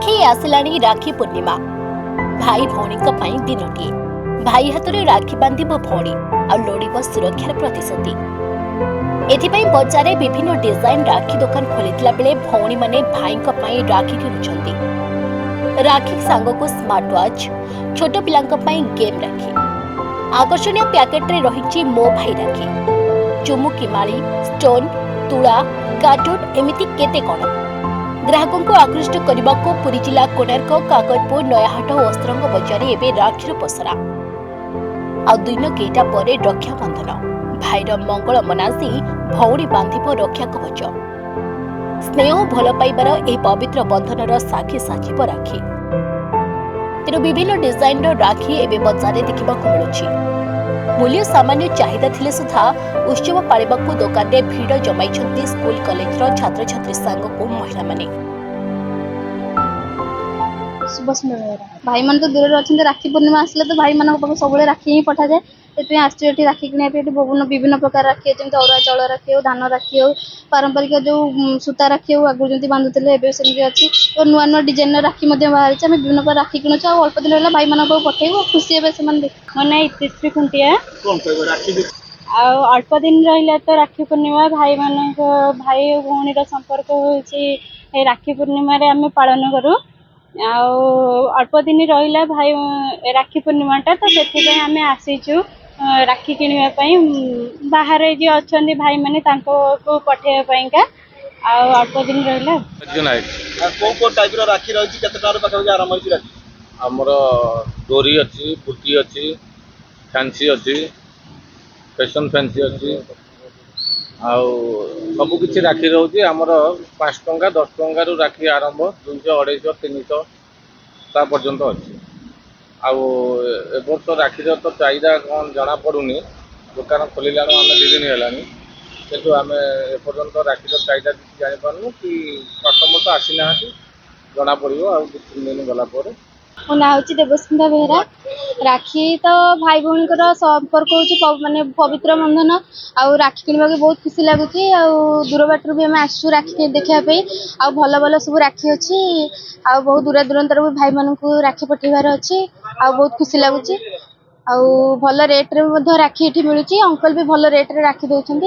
पाखे आसलाणी राखी पूर्णिमा भाई भौणी दिनटी भाई हाथ में राखी बांध भौणी आ लोड़ सुरक्षार प्रतिश्रुति एथिपाई बजार विभिन्न डिजाइन राखी दुकान खोली बेले भौणी माने भाई राखी किणुंट राखी सांग को स्मार्ट वॉच छोट पिला गेम राखी आकर्षणीय पैकेट रे रही मो भाई राखी चुमुकी माली स्टोन तुला कार्टून एमिति केते कण ग्राहकों को आकृष्ट करने को पुरी जिला कोणार्क काकटपुर नयाहाट और अस्त्रंग बजार एवं राखीर पसरा आ दिन केटा पर रक्षाबंधन भाईर मंगल मनासी भौणी बांधिब रक्षा कवच स्नेह भल पाइबार यह पवित्र बंधनर साक्षी साजिब राखी तेणु विभिन्न डिजाइन राखी एवं बजार देखा मिलूँ मूल्य सामान्य चाहिदा थिले सुधा उत्सव पालिबा दुकान में भीड़ जमाई स्कूल कॉलेज छात्र छात्री सांग को महिला माने भाई मान तो दूर अच्छे राखी पूर्णिमा आसले तो भाई मान सब राखी ही पठा जाए से आसटी राखी किना विभिन्न प्रकार राखी जमी अरुआ चाउल राखी हो धान राखी हो पारंपरिक जो सूता राखी हो आगु जमी बांधुले सेमती अच्छी तो नुआ नुआ डिजाइन राखी बाहरी आम विभिन्न प्रकार राखी किणुच अल्प दिन रहा भाई मान पठेबू खुशी हे से मो ना इतिश्री खुंटिया अल्प दिन रहा तो राखी पूर्णिमा भाई मान भाई और भौणी संपर्क हो राखी पूर्णिमा आम पालन करूँ अल्प दिन रहा भाई राखी पूर्णिमाटा तो से आम आसीचु राखी किणवाई बाहर जो अच्छा भाई मैंने को पठेवाईका अल्प दिन रहा आमर डोरी अच्छी पुटी अच्छी फैंसी अच्छी फैशन फैंसी अच्छी सबु किसी राखी रोचे आमर 5 टंका 10 टंका राखी आरंभ 200 250 300 पर्यंत अच्छी आवर्ष राखीर तो चाहिदा कौन जना पड़ूनी दुकान खोल आम 2 दिन है किंतु आम एपर्यंत राखीर चाहिदा किसी जापारू कि कस्टमर तो आसी ना जना पड़ो आ 3 दिन गलापर मो ना हूँ देवस्मिता बेहरा राखी तो भाई भौणी संपर्क हो माने पवित्र बंधन आउ राखी किणवा बहुत खुशी लगुच दूर बाटर भी आम आसु राखी देखापी आ भल भल सब राखी अच्छी आ बहुत दूर दूरांतर भी भाई मान राखी पठेबार अच्छी आ बहुत खुशी लगुच भल रेट रे राखी ये मिलूँ अंकल भी भल रेट रे राखी दौरान।